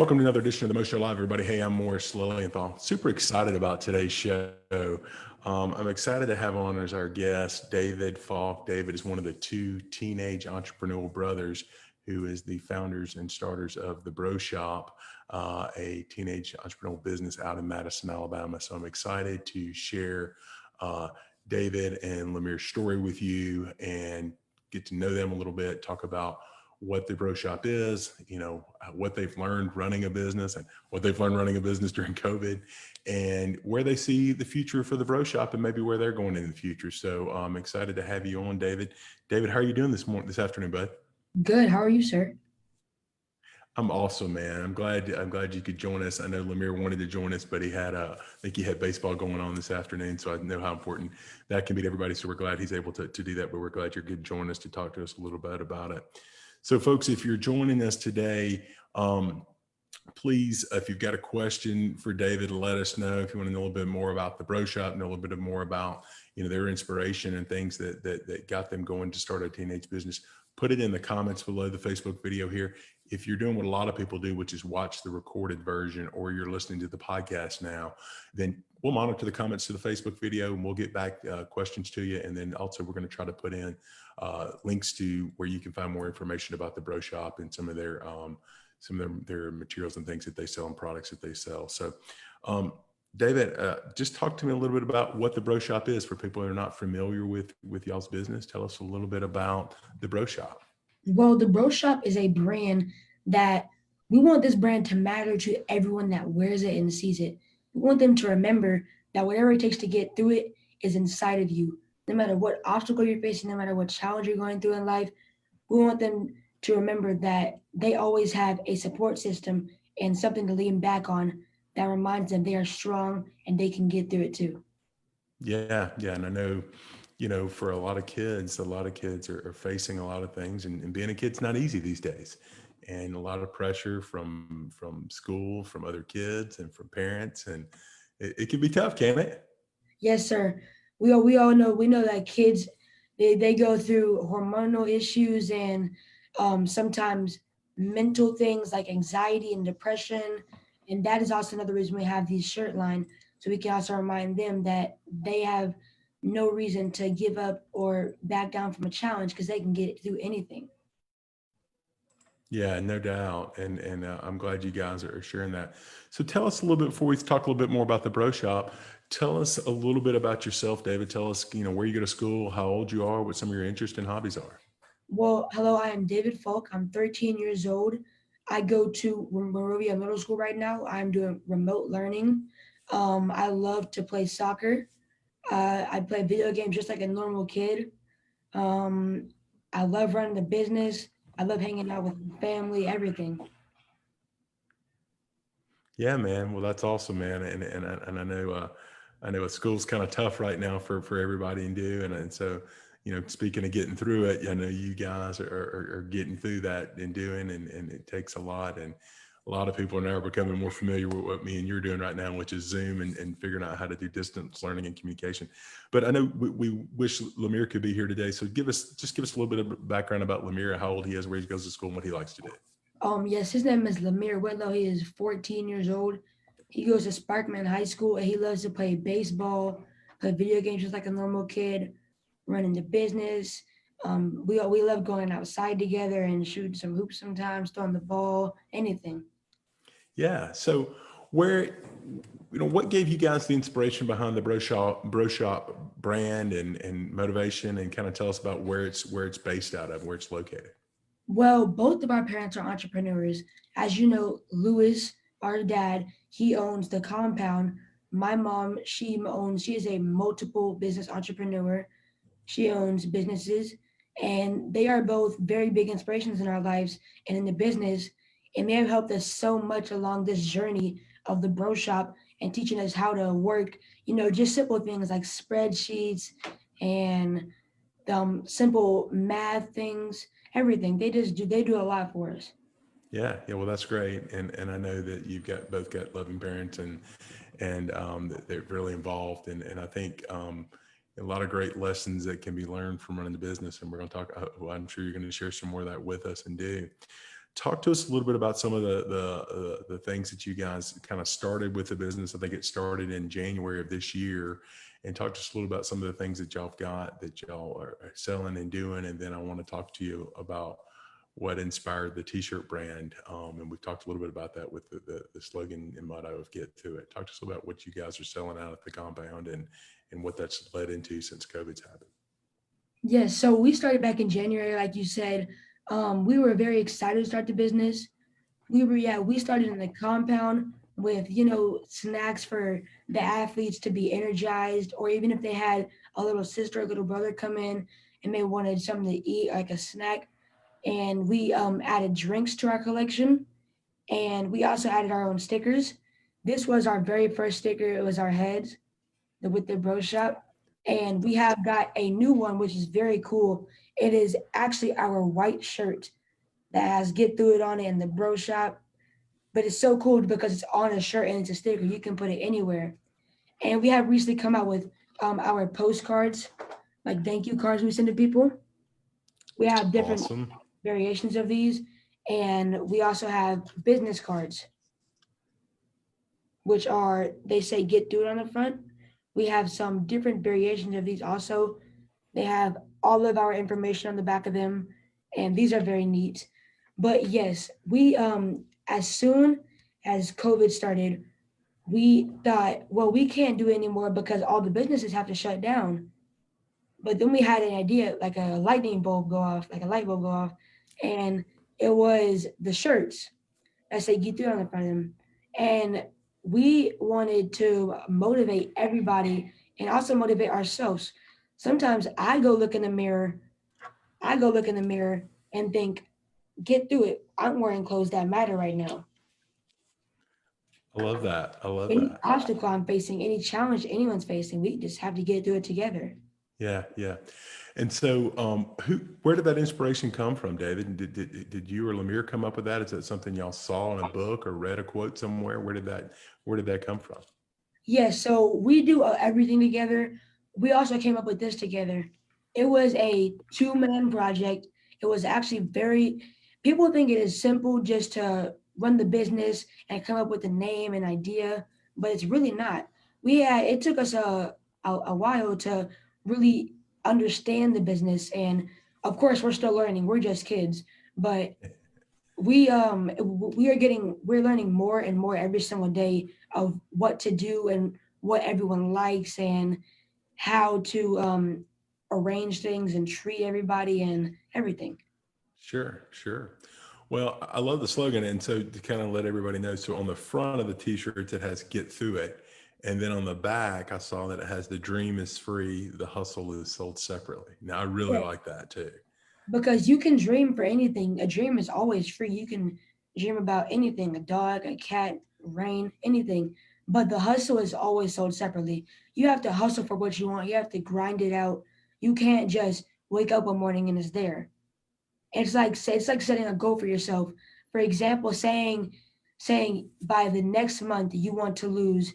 Welcome to another edition of the Most Show Live, everybody. Hey, I'm Morris Lilienthal. Super excited about today's show. I'm excited to have on as our guest David Faulk. David is one of the two teenage entrepreneurial brothers who is the founders and starters of the Bro Shop, a teenage entrepreneurial business out in Madison, Alabama. So I'm excited to share David and Lemire's story with you and get to know them a little bit, talk about what the Bro Shop is, what they've learned running a business and what they've learned running a business during COVID, and where they see the future for the Bro Shop and maybe where they're going in the future. So I'm excited to have you on, David. David, how are you doing this afternoon, bud? Good. How are you, sir? I'm awesome, man. I'm glad you could join us. I know Lemire wanted to join us, but I think he had baseball going on this afternoon. So I know how important that can be to everybody. So we're glad he's able to do that, but we're glad you're good to join us to talk to us a little bit about it. So folks, if you're joining us today, please, if you've got a question for David, let us know. If you want to know a little bit more about the Bro Shop, know a little bit more about, their inspiration and things that got them going to start a teenage business, put it in the comments below the Facebook video here. If you're doing what a lot of people do, which is watch the recorded version, or you're listening to the podcast now, then we'll monitor the comments to the Facebook video and we'll get back questions to you. And then also we're going to try to put in links to where you can find more information about the Bro Shop and some of their materials and things that they sell and products that they sell. So David, just talk to me a little bit about what the Bro Shop is for people who are not familiar with y'all's business. Tell us a little bit about the Bro Shop. Well, the Bro Shop is a brand that we want this brand to matter to everyone that wears it and sees it. We want them to remember that whatever it takes to get through it is inside of you. No matter what obstacle you're facing, no matter what challenge you're going through in life, we want them to remember that they always have a support system and something to lean back on that reminds them they are strong and they can get through it too. Yeah. And I know, for a lot of kids are facing a lot of things, and being a kid's not easy these days, and a lot of pressure from school, from other kids, and from parents, and it can be tough, can't it? Yes, sir. We all know that kids they go through hormonal issues and sometimes mental things like anxiety and depression, and that is also another reason we have these shirt line so we can also remind them that they have no reason to give up or back down from a challenge because they can get through anything. Yeah, no doubt. And I'm glad you guys are sharing that. So tell us a little bit before we talk a little bit more about the Bro Shop. Tell us a little bit about yourself, David. Tell us, where you go to school, how old you are, what some of your interests and hobbies are. Well, hello, I am David Faulk. I'm 13 years old. I go to Monrovia Middle School right now. I'm doing remote learning. I love to play soccer. I play video games just like a normal kid. Um, I love running the business. I love hanging out with family, everything. Yeah, man. Well, that's awesome, man. And I know school's kind of tough right now for everybody and do. And so, speaking of getting through it, I know you guys are getting through that and doing, and it takes a lot. And a lot of people are now becoming more familiar with what me and you're doing right now, which is Zoom and figuring out how to do distance learning and communication. But I know we wish Lemire could be here today. So give us a little bit of background about Lemire, how old he is, where he goes to school, and what he likes to do. Yes, his name is Lamir Whitlow. He is 14 years old. He goes to Sparkman High School and he loves to play baseball, play video games just like a normal kid, running the business. We love going outside together and shooting some hoops sometimes, throwing the ball, anything. Yeah. So where, what gave you guys the inspiration behind the Bro Shop brand and motivation, and kind of tell us about where it's based out of, where it's located? Well, both of our parents are entrepreneurs. As you know, Lewis, our dad, he owns the compound. My mom, she is a multiple business entrepreneur. She owns businesses, and they are both very big inspirations in our lives and in the business. And they have helped us so much along this journey of the Bro Shop and teaching us how to work, just simple things like spreadsheets and simple math things, everything. They do a lot for us. Yeah. Well, that's great. And I know that you've both got loving parents, and that they're really involved. And I think, a lot of great lessons that can be learned from running the business. And we're going to talk, well, I'm sure you're going to share some more of that with us and do. talk to us a little bit about some of the things that you guys kind of started with the business. I think it started in January of this year, and talk to us a little about some of the things that y'all have got that y'all are selling and doing. And then I want to talk to you about what inspired the t-shirt brand. And we've talked a little bit about that with the slogan and motto of Get To It. Talk to us about what you guys are selling out at the compound and what that's led into since COVID's happened. Yes, so we started back in January, like you said. We were very excited to start the business. We started in the compound with, snacks for the athletes to be energized, or even if they had a little sister or little brother come in and they wanted something to eat, like a snack. And we added drinks to our collection, and we also added our own stickers. This was our very first sticker. It was our heads with the bro shop. And we have got a new one, which is very cool. It is actually our white shirt that has Get Through It on it in the bro shop. But it's so cool because it's on a shirt and it's a sticker. You can put it anywhere. And we have recently come out with our postcards, like thank you cards we send to people. We have different Awesome. variations of these. And we also have business cards, which are, they say Get Through It on the front. We have some different variations of these also. They have all of our information on the back of them, and these are very neat. But yes, we as soon as COVID started, we thought, well, we can't do it anymore because all the businesses have to shut down. But then we had an idea, like a lightning bulb go off, like a light bulb go off, and it was the shirts that say Get Through on the front of them. And we wanted to motivate everybody and also motivate ourselves. Sometimes I go look in the mirror and think, get through it. I'm wearing clothes that matter right now. I love that. I love Any that. obstacle I'm facing, any challenge anyone's facing, we just have to get through it together. Yeah, yeah. And so, where did that inspiration come from, David? Did you or Lemire come up with that? Is that something y'all saw in a book or read a quote somewhere? Where did that come from? Yes, so we do everything together. We also came up with this together. It was a two-man project. It was actually very, people think it is simple just to run the business and come up with a name and idea, but it's really not. It took us a while to really understand the business. And of course, we're still learning. We're just kids, but we're learning more and more every single day of what to do and what everyone likes and how to arrange things and treat everybody and everything. Sure, sure. Well, I love the slogan. And so to kind of let everybody know, so on the front of the t-shirts, it has Get Through It. And then on the back, I saw that it has the dream is free, the hustle is sold separately. Now, I really Yeah, like that too. because you can dream for anything. A dream is always free. You can dream about anything, a dog, a cat, rain, anything. But the hustle is always sold separately. You have to hustle for what you want. You have to grind it out. You can't just wake up one morning and it's there. It's like setting a goal for yourself. For example, saying by the next month you want to lose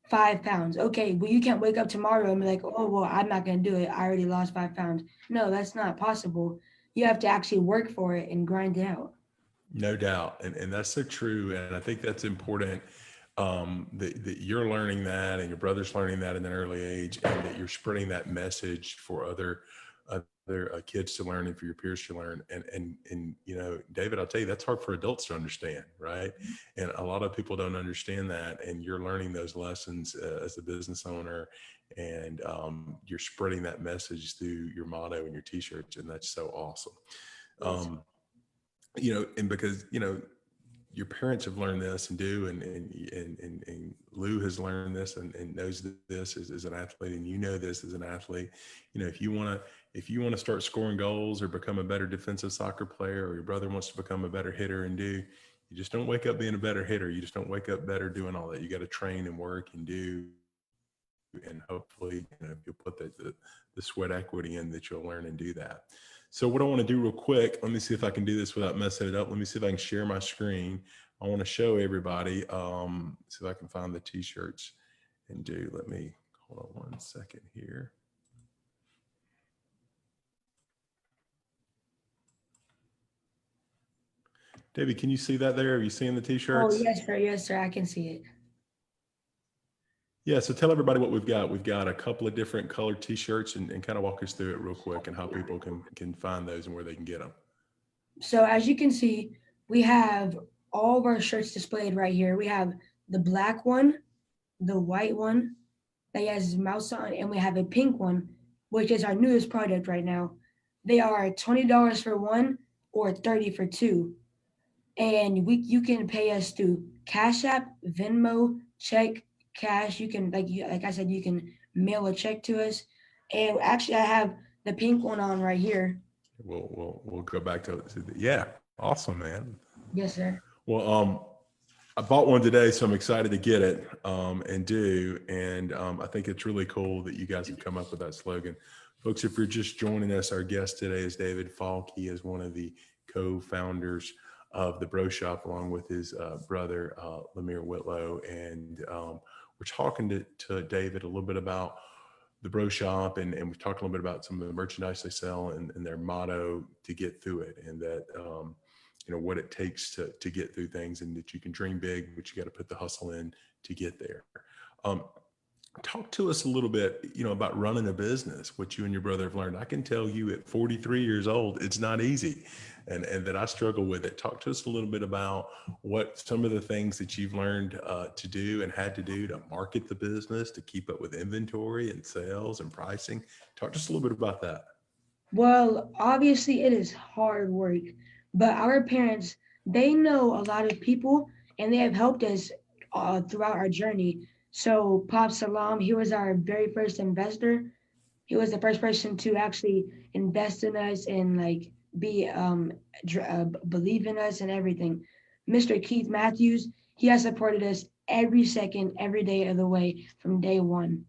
5 pounds. Okay, well you can't wake up tomorrow and be like, oh well, I'm not gonna do it. I already lost 5 pounds. No, that's not possible. You have to actually work for it and grind it out. No doubt. And that's so true. And I think that's important, that you're learning that and your brother's learning that in an early age, and that you're spreading that message for other kids to learn and for your peers to learn. And David, I'll tell you, that's hard for adults to understand, right? And a lot of people don't understand that. And you're learning those lessons as a business owner, and you're spreading that message through your motto and your t-shirts. And that's so awesome. Yes. Um, and because, your parents have learned this and do, and Lou has learned this and knows this as an athlete, and this as an athlete. If you want to start scoring goals or become a better defensive soccer player, or your brother wants to become a better hitter you just don't wake up being a better hitter. You just don't wake up better doing all that. You got to train and work and do, and hopefully, you'll put the sweat equity in, that you'll learn and do that. So what I want to do real quick, let me see if I can do this without messing it up. Let me see if I can share my screen. I want to show everybody, see if I can find the t-shirts let me, hold on one second here. David, can you see that there? Are you seeing the Oh, t-shirts? yes, sir. Yes, sir. I can see it. Yeah, so tell everybody what we've got. We've got a couple of different colored t-shirts and kind of walk us through it real quick and how people can find those and where they can get them. So as you can see, we have all of our shirts displayed right here. We have the black one, the white one that has his mouse on, and we have a pink one, which is our newest product right now. They are $20 for one or 30 for two. And we you can pay us through Cash App, Venmo, check, cash. You can like I said, you can mail a check to us. And actually I have the pink one on right here. We'll go back to yeah, awesome, man. Yes, sir. Well, I bought one today, so I'm excited to get it and do. And I think it's really cool that you guys have come up with that slogan. Folks, if you're just joining us, our guest today is David Faulk. He is one of the co-founders of the Bro Shop, along with his brother, Lamir Whitlow. And we're talking to David a little bit about the Bro Shop, and we've talked a little bit about some of the merchandise they sell and their motto to get through it, and that what it takes to get through things, and that you can dream big, but you got to put the hustle in to get there. Um, Talk to us a little bit, about running a business, what you and your brother have learned. I can tell you at 43 years old, it's not easy, and that I struggle with it. Talk to us a little bit about what some of the things that you've learned to do and had to do to market the business, to keep up with inventory and sales and pricing. Talk to us a little bit about that. Well, obviously it is hard work, but our parents, they know a lot of people and they have helped us throughout our journey. So Pop Salam, he was our very first investor. He was the first person to actually invest in us and like be believe in us and everything. Mr. Keith Matthews, he has supported us every second, every day of the way from day one.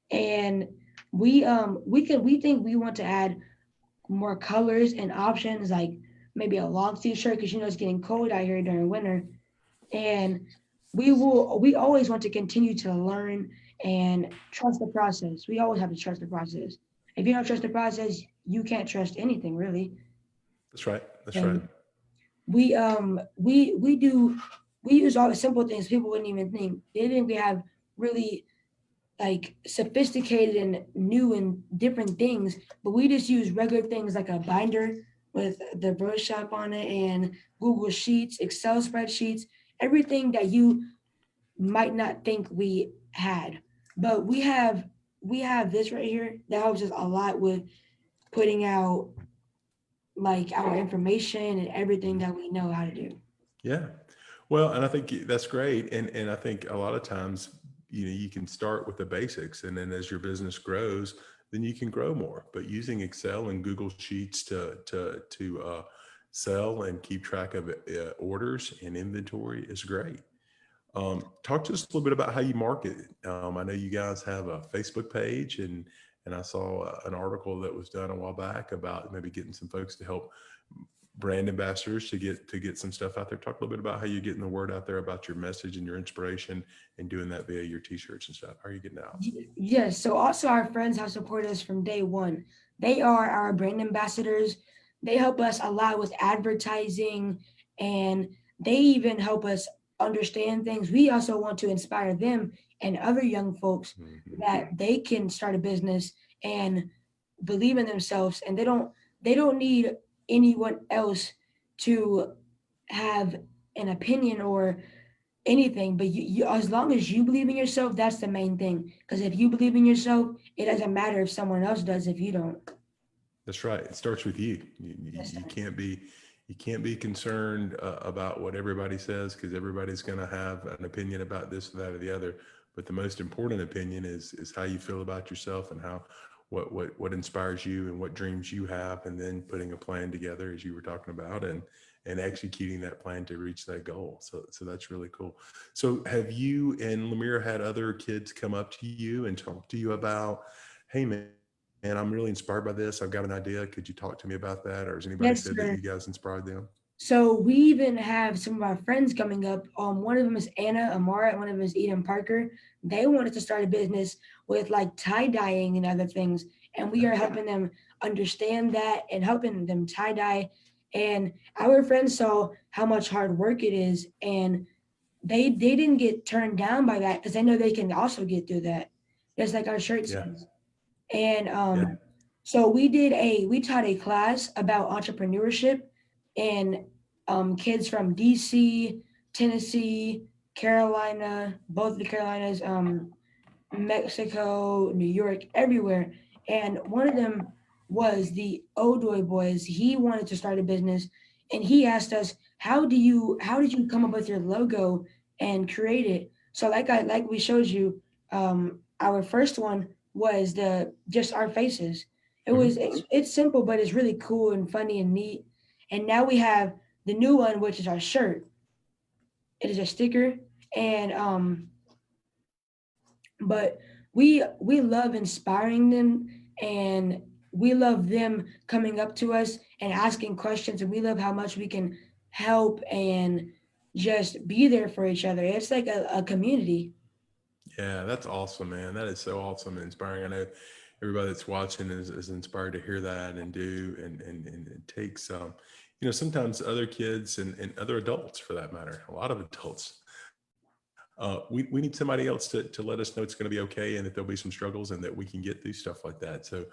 And we think we want to add more colors and options, like maybe a long sleeve shirt because it's getting cold out here during winter. And we always want to continue to learn and trust the process. We always have to trust the process. If you don't trust the process, you can't trust anything really. That's right. That's right. And we use all the simple things people wouldn't even think. They think we have really like sophisticated and new and different things, but we just use regular things like a binder with the Bro Shop on it and Google Sheets, Excel spreadsheets, everything that you might not think we had. But we have this right here that helps us a lot with putting out like our information and everything that we know how to do. Yeah. Well, and I think that's great. And I think a lot of times, you can start with the basics, and then as your business grows, then you can grow more. But using Excel and Google Sheets to sell and keep track of orders and inventory is great. Talk to us a little bit about how you market. I know you guys have a Facebook page, and I saw an article that was done a while back about maybe getting some folks to help brand ambassadors to get some stuff out there. Talk a little bit about how you're getting the word out there about your message and your inspiration, and doing that via your t-shirts and stuff. How are you getting out? Yes. So also our friends have supported us from day one. They are our brand ambassadors. They help us a lot with advertising and they even help us understand things. We also want to inspire them and other young folks Mhm. that they can start a business and believe in themselves and they don't need anyone else to have an opinion or anything, but you as long as you believe in yourself, that's the main thing. Because if you believe in yourself, it doesn't matter if someone else does if you don't. That's right. It starts with you. Yes, You sir. can't be concerned about what everybody says, because everybody's going to have an opinion about this, or that, or the other. But the most important opinion is how you feel about yourself, and how what inspires you and what dreams you have, and then putting a plan together, as you were talking about, and executing that plan to reach that goal. So that's really cool. So have you and Lemire had other kids come up to you and talk to you about, hey man, and I'm really inspired by this. I've got an idea. Could you talk to me about that? Or has anybody Yes, said that sir. you guys inspired them? So we even have some of our friends coming up. One of them is Anna Amara, and one of them is Eden Parker. They wanted to start a business with like tie dyeing and other things, and we Yeah. are helping them understand that and helping them tie dye And our friends saw how much hard work it is, and they didn't get turned down by that because they know they can also get through that, just like our shirt Yeah. says. And Yeah. so we taught a class about entrepreneurship, and kids from DC, Tennessee, Carolina, both the Carolinas, Mexico, New York, everywhere. And one of them was the Odoy Boys. He wanted to start a business, and he asked us, how did you come up with your logo and create it?" So like we showed you, our first one was the just our faces. It's simple, but it's really cool and funny and neat. And now we have the new one, which is our shirt. It is a sticker, and but we love inspiring them, and we love them coming up to us and asking questions, and we love how much we can help and just be there for each other. It's like a community. Yeah, that's awesome, man. That is so awesome and inspiring. I know everybody that's watching is inspired to hear that and do, and it takes, sometimes other kids and other adults for that matter, a lot of adults, we need somebody else to let us know it's going to be okay and that there'll be some struggles and that we can get through stuff like that. So,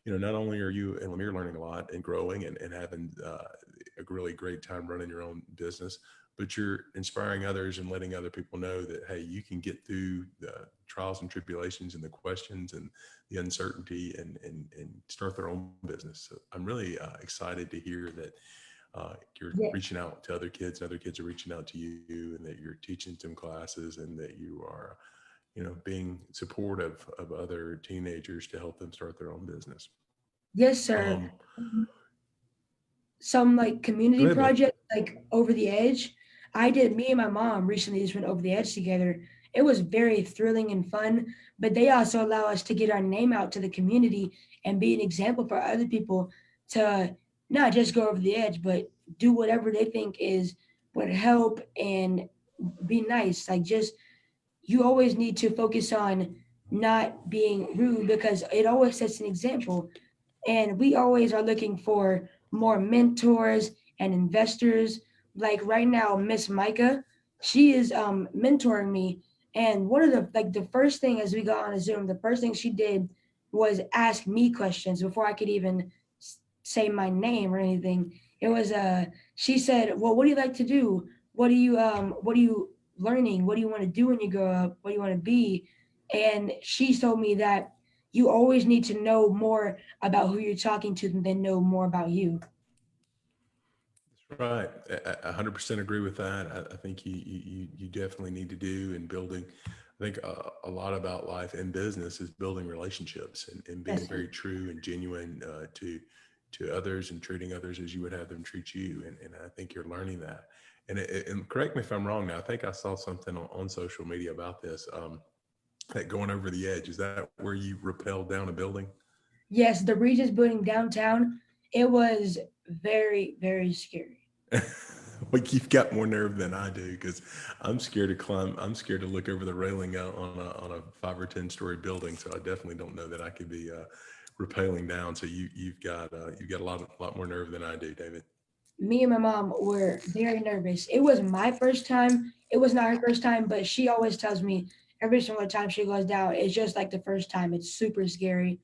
not only are you and Lemire learning a lot and growing and having a really great time running your own business, but you're inspiring others and letting other people know that, hey, you can get through the trials and tribulations and the questions and the uncertainty and start their own business. So I'm really excited to hear that you're Yeah. reaching out to other kids and other kids are reaching out to you and that you're teaching some classes and that you are, being supportive of other teenagers to help them start their own business. Yes, sir. Um, Some like Go community ahead, bud. project like Over the Edge. I did Me and my mom recently just went over the edge together. It was very thrilling and fun, but they also allow us to get our name out to the community and be an example for other people to not just go over the edge, but do whatever they think is would help and be nice. Like, just you always need to focus on not being rude because it always sets an example. And we always are looking for more mentors and investors. Like right now, Miss Micah, she is mentoring me. And one of the first thing as we got on a Zoom, the first thing she did was ask me questions before I could even say my name or anything. It was she said, "Well, what do you like to do? What are you learning? What do you want to do when you grow up? What do you want to be?" And she told me that you always need to know more about who you're talking to than know more about you. Right. 100% agree with that. I think you definitely need to do in building. I think a lot about life and business is building relationships and being Yes, very true and genuine to others and treating others as you would have them treat you. And I think you're learning that. And correct me if I'm wrong now. I think I saw something on social media about this. That going over the edge, is that where you rappelled down a building? yes, the Regis building downtown. It was very scary. Like you've got more nerve than I do because I'm scared to climb. I'm scared to look over the railing out on a 5 or 10 story building. So I definitely don't know that I could be rappelling down. So you've got a lot more nerve than I do, David. Me and my mom were very nervous. It was my first time. It was not her first time, but she always tells me every single time she goes down, it's just like the first time. It's super scary.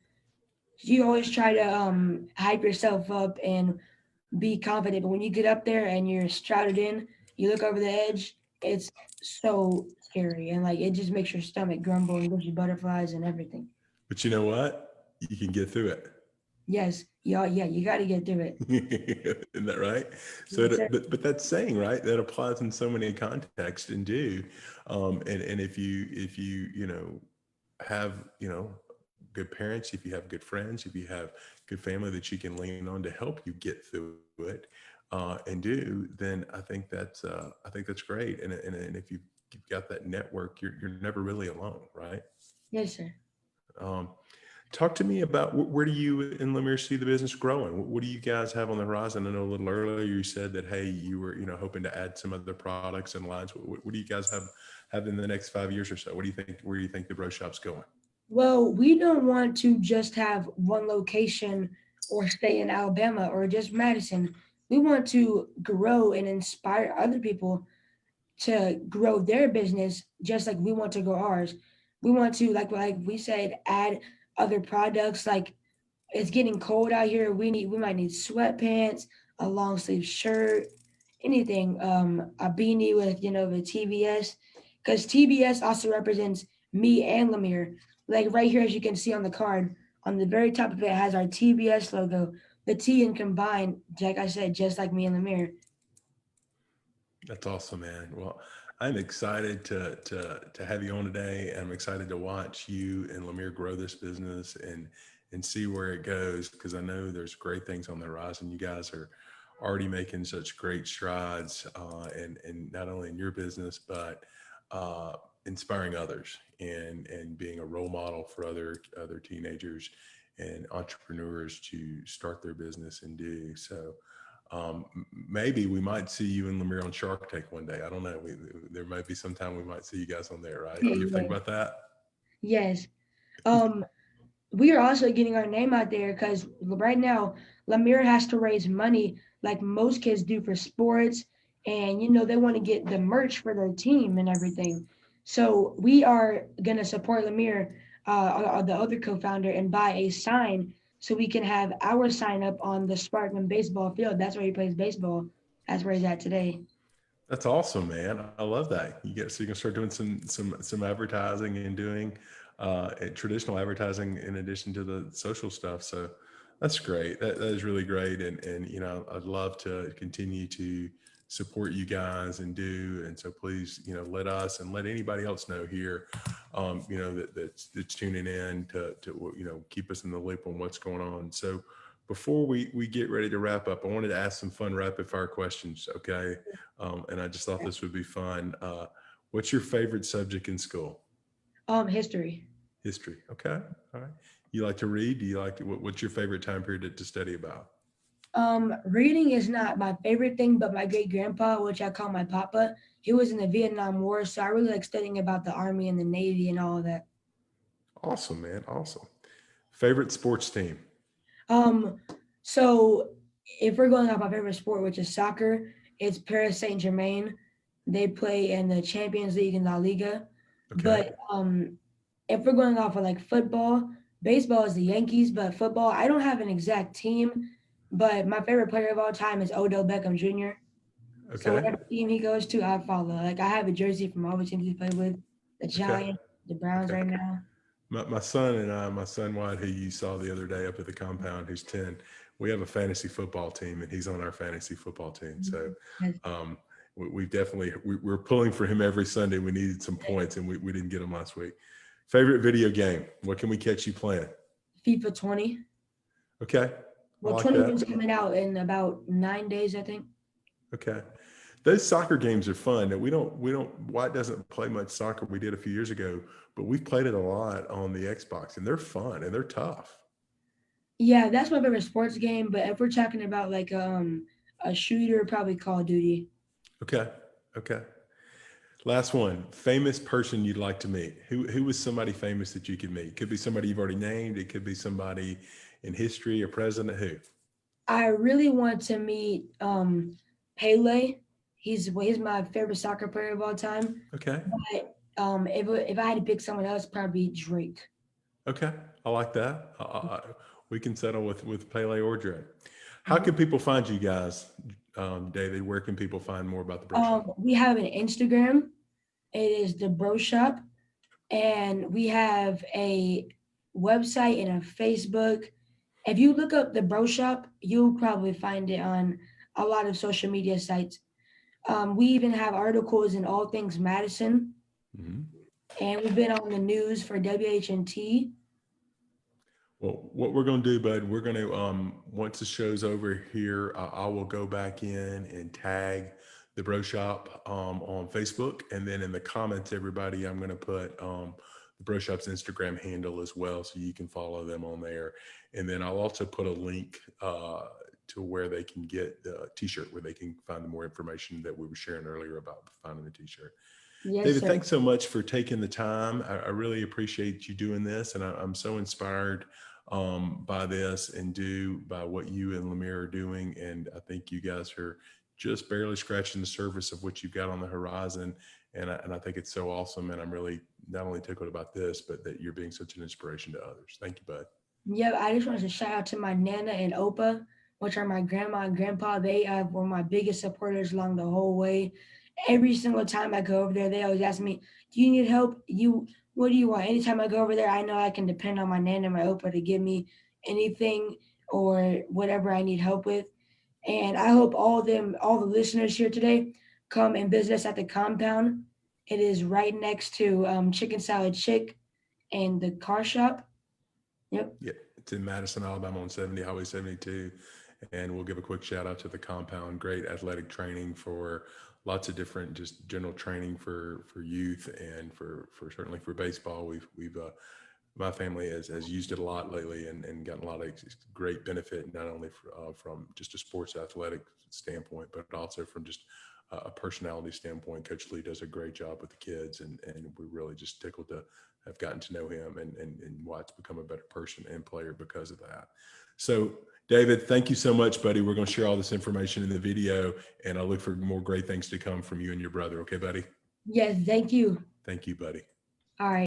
You always try to hype yourself up and be confident, but when you get up there and you're shrouded in, you look over the edge, it's so scary, and like it just makes your stomach grumble and gives you butterflies and everything. But you know what? You can get through it. Yes, y'all, yeah, you got to get through it. Isn't that right? So, Yes, sir. but that's saying right that applies in so many contexts and do, and if you have good parents, if you have good friends, if you have good family that you can lean on to help you get through it, and do, then I think that's great. And if you've got that network, you're never really alone, right? Yes, sir. Um, Talk to me about where do you and Lemire see the business growing? What do you guys have on the horizon? I know a little earlier you said that, hey, you were hoping to add some other products and lines. What do you guys have in the next 5 years or so? What do you think? Where do you think the bro shop's going? Well, we don't want to just have one location or stay in Alabama or just Madison. We want to grow and inspire other people to grow their business just like we want to grow ours. We want to like we said add other products like it's getting cold out here. We might need sweatpants, a long sleeve shirt, anything, a beanie with the TBS, because TBS also represents me and Lemire. Like right here, as you can see on the card, on the very top of it has our TBS logo. The T and combined, like I said, just like me and Lemire. That's awesome, man. Well, I'm excited to have you on today. I'm excited to watch you and Lemire grow this business and see where it goes, because I know there's great things on the horizon. You guys are already making such great strides, and not only in your business but uh, inspiring others and being a role model for other teenagers and entrepreneurs to start their business and do so. Maybe we might see you and Lemire on Shark Tank one day. I don't know. There might be some time we might see you guys on there, right? You ever think Yes. about that? Yes. Um, we are also getting our name out there because right now Lamir has to raise money like most kids do for sports, and they want to get the merch for their team and everything. So we are gonna support Lamir, the other co-founder, and buy a sign so we can have our sign up on the Sparkman baseball field. That's where he plays baseball. That's where he's at today. That's awesome, man. I love that. So you can start doing some advertising and doing traditional advertising in addition to the social stuff. So that's great. That is really great. And I'd love to continue to support you guys and do. And so please, let us and let anybody else know here, that's tuning in to keep us in the loop on what's going on. So before we get ready to wrap up, I wanted to ask some fun rapid fire questions. Okay. And I just thought this would be fun. What's your favorite subject in school? History. History. Okay. All right. You like to read? Do you like what's your favorite time period to study about? Reading is not my favorite thing, but my great grandpa, which I call my papa, he was in the Vietnam War, so I really like studying about the Army and the Navy and all of that. Awesome, man. Awesome. Favorite sports team? Um, so if we're going off my favorite sport, which is soccer, it's Paris Saint Germain. They play in the Champions League and La Liga. Okay. But if we're going off of like football, baseball is the Yankees, but football, I don't have an exact team. But my favorite player of all time is Odell Beckham Jr. So Okay. whatever team he goes to, I follow. Like I have a jersey from all the teams he played with, the Okay. Giants, the Browns Okay. right now. My son and I, my son Wyatt, who you saw the other day up at the compound, who's 10, we have a fantasy football team and he's on our fantasy football team. So Yes. um, we definitely, we're pulling for him every Sunday. We needed some points and we didn't get them last week. Favorite video game? What can we catch you playing? FIFA 20. Okay. I Well, like 21 is that. coming out in about 9 days, I think. Okay. Those soccer games are fun. That we don't White doesn't play much soccer. We did a few years ago, but we've played it a lot on the Xbox and they're fun and they're tough. Yeah, that's my favorite sports game. But if we're talking about like a shooter, probably Call of Duty. Okay. Okay. Last one. Famous person you'd like to meet. Who was somebody famous that you could meet? Could be somebody you've already named. It could be somebody in history, a president. Who? I really want to meet Pele. He's my favorite soccer player of all time. Okay. But if I had to pick someone else, probably Drake. Okay. I like that. We can settle with Pele or Dre. How Mhm. can people find you guys, David? Where can people find more about the Bro Shop? We have an Instagram. It is the Bro Shop, and we have a website and a Facebook. If you look up the Bro Shop, you'll probably find it on a lot of social media sites. We even have articles in all things Madison, Mhm. and we've been on the news for WHNT. Well, what we're going to do, bud, we're going to, once the show's over here, I will go back in and tag the Bro Shop on Facebook. And then in the comments, everybody, I'm going to put the Bro Shop's Instagram handle as well. So you can follow them on there. And then I'll also put a link to where they can get the t-shirt, where they can find the more information that we were sharing earlier about finding the t-shirt. Yes, David, sir. thanks so much for taking the time. I really appreciate you doing this, and I'm so inspired by this and do by what you and Lemire are doing. And I think you guys are just barely scratching the surface of what you've got on the horizon. And I think it's so awesome. And I'm really not only tickled about this, but that you're being such an inspiration to others. Thank you, bud. Yeah, I just wanted to shout out to my Nana and Opa, which are my grandma and grandpa. They were my biggest supporters along the whole way. Every single time I go over there, they always ask me, "Do you need help? What do you want?" Anytime I go over there, I know I can depend on my Nana and my Opa to give me anything or whatever I need help with. And I hope all the listeners here today, come and visit us at the compound. It is right next to Chicken Salad Chick and the car shop. Yep. Yeah, it's in Madison, Alabama on 70, Highway 72. And we'll give a quick shout out to the compound. Great athletic training for lots of different, just general training for youth and for certainly for baseball. We've my family has used it a lot lately and gotten a lot of great benefit, not only from just a sports athletic standpoint, but also from just a personality standpoint. Coach Lee does a great job with the kids, and we're really just tickled to have gotten to know him and why it's become a better person and player because of that. So, David, thank you so much, buddy. We're going to share all this information in the video, and I look for more great things to come from you and your brother. Okay, buddy? Yes, thank you. Thank you, buddy. All right.